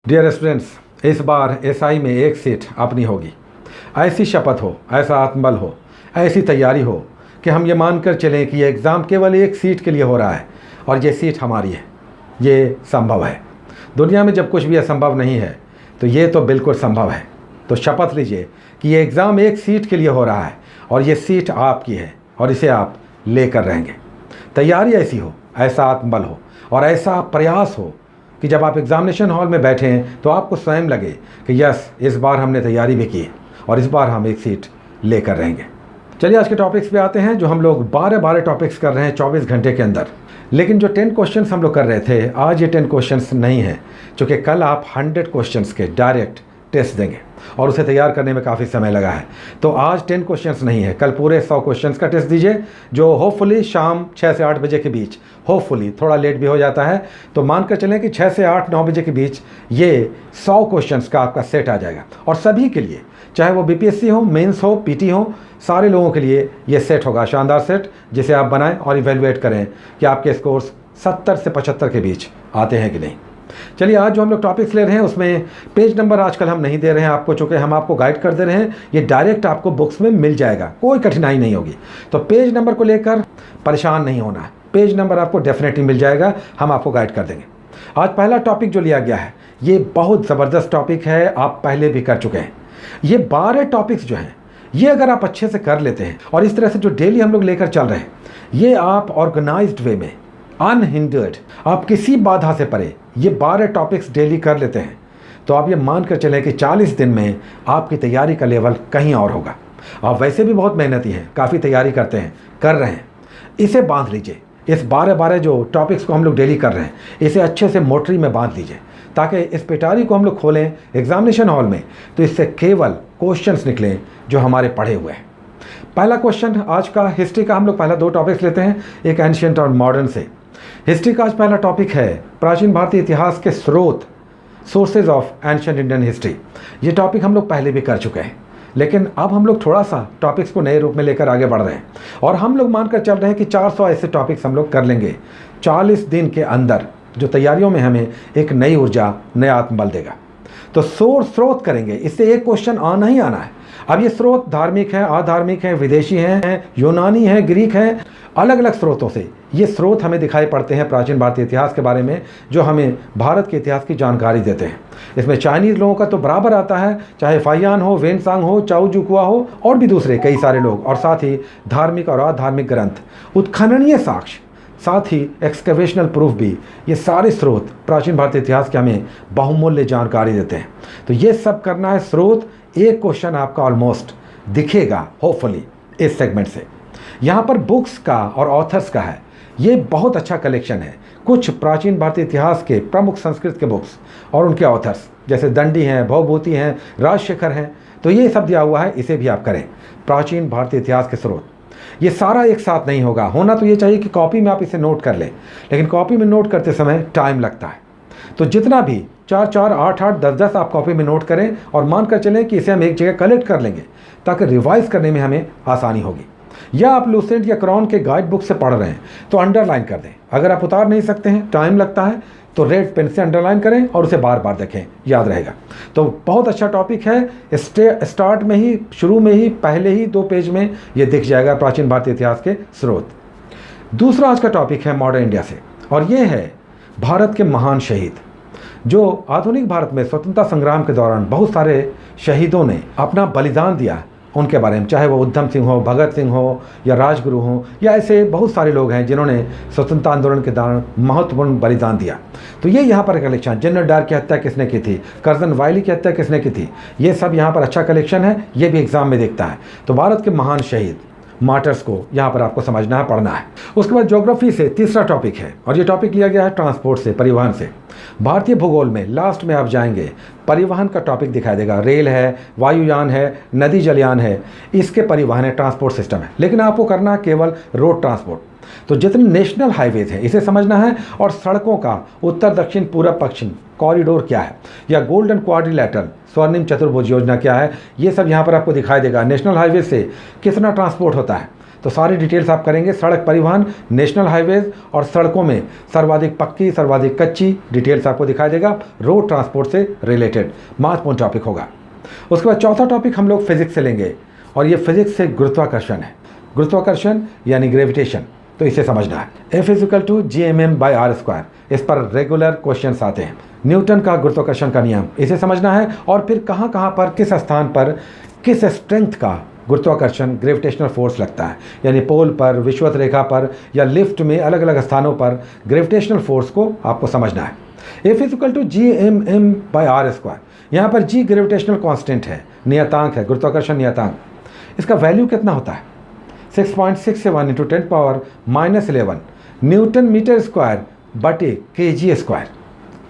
Dear students, इस बार SI में एक सीट अपनी होगी। ऐसी शपथ हो, ऐसा आत्मबल हो, ऐसी तैयारी हो कि हम ये मानकर चलें कि ये एग्ज़ाम केवल एक सीट के लिए हो रहा है और ये सीट हमारी है। ये संभव है। दुनिया में जब कुछ भी असंभव नहीं है तो ये तो बिल्कुल संभव है। तो शपथ लीजिए कि ये एग्ज़ाम एक सीट के लिए हो रहा है और ये सीट आपकी है और इसे आप लेकर रहेंगे। तैयारी ऐसी हो, ऐसा आत्मबल हो और ऐसा प्रयास हो कि जब आप एग्ज़ामिनेशन हॉल में बैठें तो आपको स्वयं लगे कि यस, इस बार हमने तैयारी भी की और इस बार हम एक सीट लेकर रहेंगे। चलिए आज के टॉपिक्स पे आते हैं, जो हम लोग 12 टॉपिक्स कर रहे हैं 24 घंटे के अंदर। लेकिन जो 10 क्वेश्चंस हम लोग कर रहे थे, आज ये 10 क्वेश्चंस नहीं हैं, क्योंकि कल आप 100 क्वेश्चंस के डायरेक्ट टेस्ट देंगे और उसे तैयार करने में काफ़ी समय लगा है। तो आज 10 क्वेश्चंस नहीं है, कल पूरे 100 क्वेश्चंस का टेस्ट दीजिए, जो होपफुली शाम 6 से 8 बजे के बीच, होपफुली थोड़ा लेट भी हो जाता है तो मानकर चलें कि 6 से 8-9 बजे के बीच ये 100 क्वेश्चंस का आपका सेट आ जाएगा। और सभी के लिए, चाहे वो बीपीएससी हो, मेंस हो, पीटी हो, सारे लोगों के लिए ये सेट होगा, शानदार सेट, जिसे आप बनाएं और इवेलुएट करें कि आपके स्कोर्स 70 से 75 के बीच आते हैं कि नहीं। चलिए आज जो हम लोग टॉपिक्स ले रहे हैं उसमें पेज नंबर आजकल हम नहीं दे रहे हैं आपको, चूँकि हम आपको गाइड कर दे रहे हैं, ये डायरेक्ट आपको बुक्स में मिल जाएगा, कोई कठिनाई नहीं होगी। तो पेज नंबर को लेकर परेशान नहीं होना है, पेज नंबर आपको डेफिनेटली मिल जाएगा, हम आपको गाइड कर देंगे। आज पहला टॉपिक जो लिया गया है ये बहुत ज़बरदस्त टॉपिक है, आप पहले भी कर चुके हैं। ये 12 टॉपिक्स जो हैं ये अगर आप अच्छे से कर लेते हैं और इस तरह से जो डेली हम लोग लेकर चल रहे हैं, ये आप ऑर्गेनाइज्ड वे में, अनहिंडर्ड, आप किसी बाधा से परे ये 12 टॉपिक्स डेली कर लेते हैं, तो आप ये मान कर चलें कि 40 दिन में आपकी तैयारी का लेवल कहीं और होगा। आप वैसे भी बहुत मेहनती हैं, काफ़ी तैयारी करते हैं, कर रहे हैं, इसे बांध लीजिए। इस 12 जो टॉपिक्स को हम लोग डेली कर रहे हैं, इसे अच्छे से मोटरी में बांध लीजिए, ताकि इस पिटारी को हम लोग खोलें एग्जामिनेशन हॉल में तो इससे केवल क्वेश्चंस निकलें जो हमारे पढ़े हुए हैं। पहला क्वेश्चन आज का हिस्ट्री का, हम लोग पहला 2 टॉपिक्स लेते हैं, एक एंशिएंट और मॉडर्न से। हिस्ट्री का आज पहला टॉपिक है प्राचीन भारतीय इतिहास के स्रोत, sources of ancient Indian history. ये टॉपिक हम लोग पहले भी कर चुके हैं, लेकिन अब हम लोग थोड़ा सा टॉपिक्स को नए रूप में लेकर आगे बढ़ रहे हैं और हम लोग मानकर चल रहे हैं कि 400 ऐसे टॉपिक्स हम लोग कर लेंगे 40 दिन के अंदर, जो तैयारियों में हमें एक नई ऊर्जा, नया आत्मबल देगा। तो स्रोत करेंगे, इससे एक क्वेश्चन आना ही आना है। अब ये स्रोत धार्मिक हैं, अधार्मिक हैं, विदेशी हैं, यूनानी हैं, ग्रीक हैं, अलग अलग स्रोतों से ये स्रोत हमें दिखाई पड़ते हैं प्राचीन भारतीय इतिहास के बारे में, जो हमें भारत के इतिहास की जानकारी देते हैं। इसमें चाइनीज़ लोगों का तो बराबर आता है, चाहे फाइयान हो, वेनसांग हो, चाओ जुकुआ हो और भी दूसरे कई सारे लोग, और साथ ही धार्मिक और अधार्मिक ग्रंथ, उत्खननीय साक्ष्य, साथ ही एक्सकवेशनल प्रूफ भी, ये सारे स्रोत प्राचीन भारतीय इतिहास के हमें बहुमूल्य जानकारी देते हैं। तो ये सब करना है स्रोत। एक क्वेश्चन आपका ऑलमोस्ट दिखेगा होपफुली इस सेगमेंट से। यहाँ पर बुक्स का और ऑथर्स का है, ये बहुत अच्छा कलेक्शन है। कुछ प्राचीन भारतीय इतिहास के प्रमुख संस्कृत के बुक्स और उनके ऑथर्स, जैसे दंडी हैं, भवभूति हैं, राजशेखर हैं, तो ये सब दिया हुआ है, इसे भी आप करें। प्राचीन भारतीय इतिहास के स्रोत, ये सारा एक साथ नहीं होगा, होना तो ये चाहिए कि कॉपी में आप इसे नोट कर लें, लेकिन कॉपी में नोट करते समय टाइम लगता है। तो जितना भी 4-4, 8-8, 10-10 आप कॉपी में नोट करें और मान कर चलें कि इसे हम एक जगह कलेक्ट कर लेंगे, ताकि रिवाइज करने में हमें आसानी होगी। या आप लूसेंट या क्रॉन के गाइड बुक से पढ़ रहे हैं तो अंडरलाइन कर दें। अगर आप उतार नहीं सकते हैं, टाइम लगता है, तो रेड पेन से अंडरलाइन करें और उसे बार बार देखें, याद रहेगा। तो बहुत अच्छा टॉपिक है। स्टार्ट में ही, शुरू में ही, पहले ही 2 पेज में ये दिख जाएगा प्राचीन भारतीय इतिहास के स्रोत। दूसरा आज का टॉपिक है मॉडर्न इंडिया से, और ये है भारत के महान शहीद, जो आधुनिक भारत में स्वतंत्रता संग्राम के दौरान बहुत सारे शहीदों ने अपना बलिदान दिया, उनके बारे में, चाहे वो उधम सिंह हो, भगत सिंह हो, या राजगुरु हो, या ऐसे बहुत सारे लोग हैं जिन्होंने स्वतंत्रता आंदोलन के दौरान महत्वपूर्ण बलिदान दिया। तो ये यहाँ पर कलेक्शन, जनरल डायर की हत्या किसने की थी, कर्जन वायली की हत्या किसने की थी, ये सब यहाँ पर अच्छा कलेक्शन है, ये भी एग्जाम में देखता है। तो भारत के महान शहीद, मार्टर्स को यहाँ पर आपको समझना है, पढ़ना है। उसके बाद ज्योग्राफी से तीसरा टॉपिक है, और ये टॉपिक लिया गया है ट्रांसपोर्ट से, परिवहन से। भारतीय भूगोल में लास्ट में आप जाएंगे, परिवहन का टॉपिक दिखाई देगा। रेल है, वायुयान है, नदी जलयान है, इसके परिवहन है, ट्रांसपोर्ट सिस्टम है। लेकिन आपको करना केवल रोड ट्रांसपोर्ट। तो जितने नेशनल हाईवेज हैं इसे समझना है, और सड़कों का उत्तर दक्षिण पूर्व पश्चिम कॉरिडोर क्या है, या गोल्डन क्वाड्रिलैटरल स्वर्णिम चतुर्भुज योजना क्या है, ये सब यहाँ पर आपको दिखाई देगा। नेशनल हाईवे से कितना ट्रांसपोर्ट होता है, तो सारी डिटेल्स आप करेंगे। सड़क परिवहन, नेशनल हाईवेज और सड़कों में सर्वाधिक पक्की, सर्वाधिक कच्ची डिटेल्स आपको दिखाई देगा। रोड ट्रांसपोर्ट से रिलेटेड महत्वपूर्ण टॉपिक होगा। उसके बाद चौथा टॉपिक हम लोग फिजिक्स से लेंगे और ये फिजिक्स से गुरुत्वाकर्षण है। गुरुत्वाकर्षण यानी ग्रेविटेशन, तो इसे समझना है। F=gmm/r²। इस पर रेगुलर क्वेश्चंस आते हैं। न्यूटन का गुरुत्वाकर्षण का नियम, इसे समझना है। और फिर कहाँ कहाँ पर, किस स्थान पर, किस स्ट्रेंथ का गुरुत्वाकर्षण ग्रेविटेशनल फोर्स लगता है, यानी पोल पर, विषुवत रेखा पर या लिफ्ट में अलग अलग स्थानों पर ग्रेविटेशनल फोर्स को आपको समझना है। F=gmm/r²। यहाँ पर g ग्रेविटेशनल कांस्टेंट है, नियतांक है, गुरुत्वाकर्षण नियतांक। इसका वैल्यू कितना होता है? 6.671 × 10⁻11 न्यूटन मीटर स्क्वायर बटे kg²।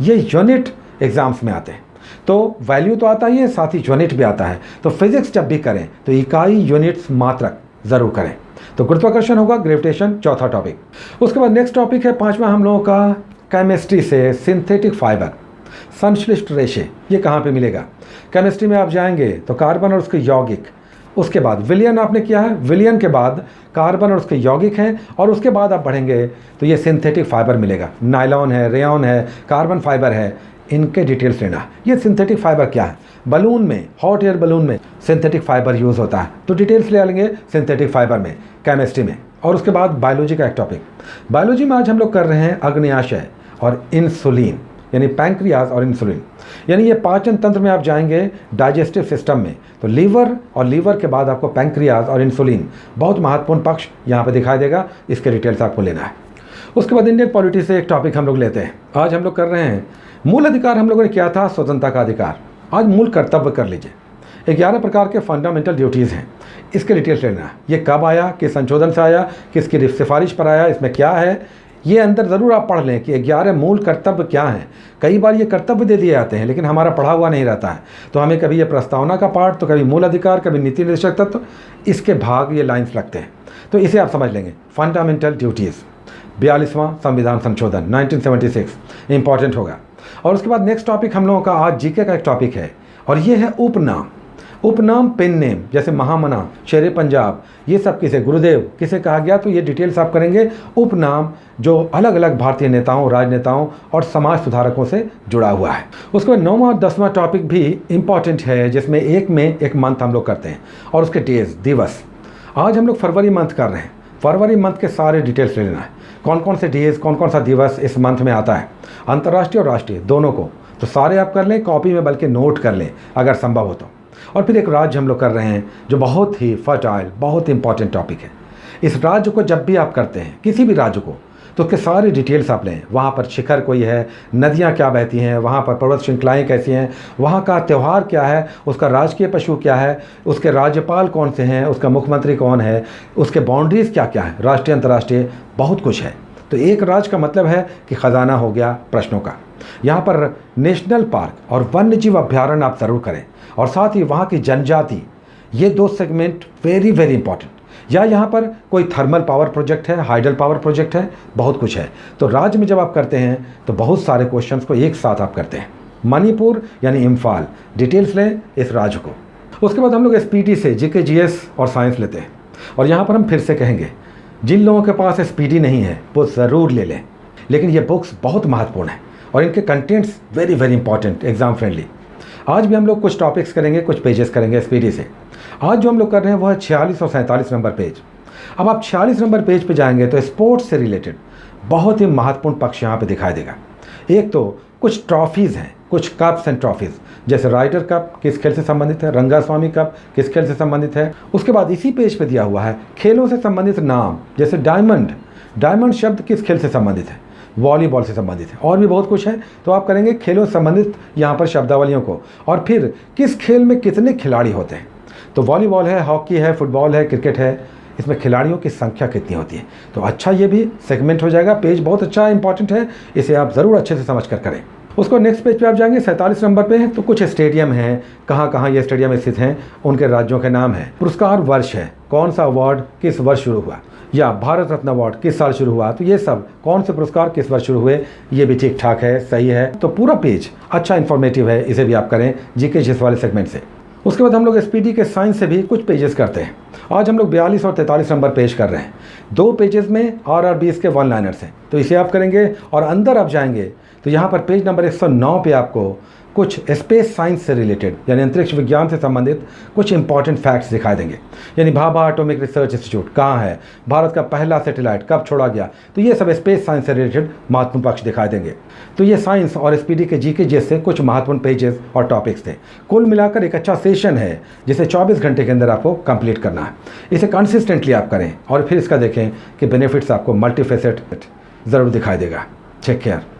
ये यूनिट एग्जाम्स में आते हैं, तो वैल्यू तो आता ही है, साथ ही यूनिट भी आता है। तो फिजिक्स जब भी करें तो इकाई, यूनिट्स, मात्रक ज़रूर करें। तो गुरुत्वाकर्षण होगा, ग्रेविटेशन चौथा टॉपिक। उसके बाद नेक्स्ट टॉपिक है पांचवा हम लोगों का केमिस्ट्री से सिंथेटिक फाइबर, संश्लिष्ट रेशे। ये कहाँ पे मिलेगा? केमिस्ट्री में आप जाएंगे तो कार्बन और उसके यौगिक, उसके बाद विलयन आपने किया है, विलयन के बाद कार्बन और उसके यौगिक हैं, और उसके बाद आप बढ़ेंगे तो ये सिंथेटिक फाइबर मिलेगा। नायलॉन है, रेयॉन है, कार्बन फाइबर है, इनके डिटेल्स लेना। ये सिंथेटिक फाइबर क्या है? बलून में, हॉट एयर बलून में सिंथेटिक फाइबर यूज़ होता है, तो डिटेल्स ले लेंगे सिंथेटिक फाइबर में, केमिस्ट्री में। और उसके बाद बायोलॉजी का एक टॉपिक। बायोलॉजी में आज हम लोग कर रहे हैं अग्न्याशय और इंसुलिन, यानी पैंक्रियाज और इंसुलिन। यानी ये पाचन तंत्र में आप जाएंगे, डाइजेस्टिव सिस्टम में, तो लीवर और लीवर के बाद आपको पैंक्रियाज और इंसुलिन, बहुत महत्वपूर्ण पक्ष यहाँ पे दिखाई देगा। इसके डिटेल्स आपको लेना है। उसके बाद इंडियन पॉलिटी से एक टॉपिक हम लोग लेते हैं। आज हम लोग कर रहे हैं मूल अधिकार। हम लोगों ने किया था स्वतंत्रता का अधिकार, आज मूल कर्तव्य कर लीजिए। 11 प्रकार के फंडामेंटल ड्यूटीज़ हैं, इसके डिटेल्स लेना है। ये कब आया, किस संशोधन से आया, किसकी सिफारिश पर आया, इसमें क्या है, ये अंदर ज़रूर आप पढ़ लें कि 11 मूल कर्तव्य क्या हैं। कई बार ये कर्तव्य दे दिए जाते हैं लेकिन हमारा पढ़ा हुआ नहीं रहता है, तो हमें कभी ये प्रस्तावना का पार्ट, तो कभी मूल अधिकार, कभी नीति निर्देशक तत्व, इसके भाग ये लाइन्स लगते हैं। तो इसे आप समझ लेंगे। फंडामेंटल ड्यूटीज़, 42वां संविधान संशोधन 1976 इंपॉर्टेंट होगा। और उसके बाद नेक्स्ट टॉपिक हम लोगों का आज जीके का एक टॉपिक है, और ये है उपनाम। उपनाम पेन नेम, जैसे महामना, शेरे पंजाब, ये सब किसे, गुरुदेव किसे कहा गया, तो ये डिटेल्स आप करेंगे। उपनाम जो अलग अलग भारतीय नेताओं, राजनेताओं और समाज सुधारकों से जुड़ा हुआ है। उसके बाद 9वां और 10वां टॉपिक भी इम्पॉर्टेंट है, जिसमें एक मंथ हम लोग करते हैं और उसके डेज, दिवस। आज हम लोग फरवरी मंथ कर रहे हैं। फरवरी मंथ के सारे डिटेल्स ले लेना है, कौन कौन से डेज, कौन कौन सा दिवस इस मंथ में आता है, अंतर्राष्ट्रीय और राष्ट्रीय दोनों को। तो सारे आप कर लें, कॉपी में बल्कि नोट कर लें अगर संभव हो तो। और फिर एक राज्य हम लोग कर रहे हैं जो बहुत ही फर्टाइल, बहुत इंपॉर्टेंट टॉपिक है। इस राज्य को जब भी आप करते हैं, किसी भी राज्य को, तो उसके सारे डिटेल्स आप लें। वहाँ पर शिखर कोई है, नदियाँ क्या बहती हैं, वहाँ पर पर्वत श्रृंखलाएँ कैसी हैं, वहाँ का त्यौहार क्या है, उसका राजकीय पशु क्या है, उसके राज्यपाल कौन से हैं, उसका मुख्यमंत्री कौन है, उसके बाउंड्रीज़ क्या क्या है, राष्ट्रीय अंतर्राष्ट्रीय, बहुत कुछ है। तो एक राज्य का मतलब है कि ख़जाना हो गया प्रश्नों का। यहाँ पर नेशनल पार्क और वन्य जीव अभ्यारण्य आप ज़रूर करें, और साथ ही वहाँ की जनजाति, ये 2 सेगमेंट वेरी वेरी इंपॉर्टेंट। या यहाँ पर कोई थर्मल पावर प्रोजेक्ट है, हाइडल पावर प्रोजेक्ट है, बहुत कुछ है। तो राज्य में जब आप करते हैं तो बहुत सारे क्वेश्चंस को एक साथ आप करते हैं। मणिपुर यानी इम्फाल, डिटेल्स लें इस राज्य को। उसके बाद हम लोग एसपीटी से जीके, जीएस और साइंस लेते हैं। और यहाँ पर हम फिर से कहेंगे, जिन लोगों के पास एसपीटी नहीं है वो ज़रूर ले लें, लेकिन ये बुक्स बहुत महत्वपूर्ण है और इनके contents very very important, exam friendly. आज भी हम लोग कुछ टॉपिक्स करेंगे, कुछ पेजेस करेंगे एसपीटी से। आज जो हम लोग कर रहे हैं वो है 46 और 47 नंबर पेज। अब आप 46 नंबर पेज पे जाएंगे तो स्पोर्ट्स से रिलेटेड बहुत ही महत्वपूर्ण पक्ष यहाँ पे दिखाई देगा। एक तो कुछ ट्रॉफीज़ हैं, कुछ कप्स एंड ट्रॉफीज़, जैसे राइडर कप किस खेल से संबंधित है, रंगास्वामी कप किस खेल से संबंधित है। उसके बाद इसी पेज पे दिया हुआ है खेलों से संबंधित नाम, जैसे डायमंड, डायमंड शब्द किस खेल से संबंधित है, वॉलीबॉल से संबंधित है, और भी बहुत कुछ है। तो आप करेंगे खेलों से संबंधित यहाँ पर शब्दावलियों को, और फिर किस खेल में कितने खिलाड़ी होते हैं। तो वॉलीबॉल है, हॉकी है, फुटबॉल है, क्रिकेट है, इसमें खिलाड़ियों की संख्या कितनी होती है। तो अच्छा, ये भी सेगमेंट हो जाएगा। पेज बहुत अच्छा इंपॉर्टेंट है, इसे आप ज़रूर अच्छे से समझ कर करें। उसको नेक्स्ट पेज पे आप जाएंगे 47 नंबर पे, तो कुछ स्टेडियम हैं, कहाँ कहाँ ये स्टेडियम स्थित हैं, उनके राज्यों के नाम हैं। पुरस्कार वर्ष है, कौन सा अवार्ड किस वर्ष शुरू हुआ, या भारत रत्न अवार्ड किस साल शुरू हुआ। तो ये सब कौन से पुरस्कार किस वर्ष शुरू हुए, ये भी ठीक ठाक है, सही है। तो पूरा पेज अच्छा इन्फॉर्मेटिव है, इसे भी आप करें जीके जीएस वाले सेगमेंट से। उसके बाद हम लोग एसपीटी के साइंस से भी कुछ पेजेस करते हैं। आज हम लोग 42 और 43 नंबर पेश कर रहे हैं। 2 पेजेस में और 20 के वन लाइनर्स हैं, तो इसे आप करेंगे और अंदर आप जाएंगे तो यहाँ पर पेज नंबर 109 पे आपको कुछ स्पेस साइंस से रिलेटेड यानी अंतरिक्ष विज्ञान से संबंधित कुछ इंपॉर्टेंट फैक्ट्स दिखाई देंगे। यानी भाभा एटॉमिक रिसर्च इंस्टीट्यूट कहाँ है, भारत का पहला सैटेलाइट कब छोड़ा गया, तो ये सब स्पेस साइंस से रिलेटेड महत्वपूर्ण पक्ष दिखाई देंगे। तो ये साइंस और SPD के GK जैसे कुछ महत्वपूर्ण पेजेस और टॉपिक्स थे। कुल मिलाकर एक अच्छा सेशन है जिसे 24 घंटे के अंदर आपको कंप्लीट करना है। इसे कंसिस्टेंटली आप करें और फिर इसका देखें कि बेनिफिट्स आपको मल्टीफेसेट ज़रूर दिखाई देगा। Take care.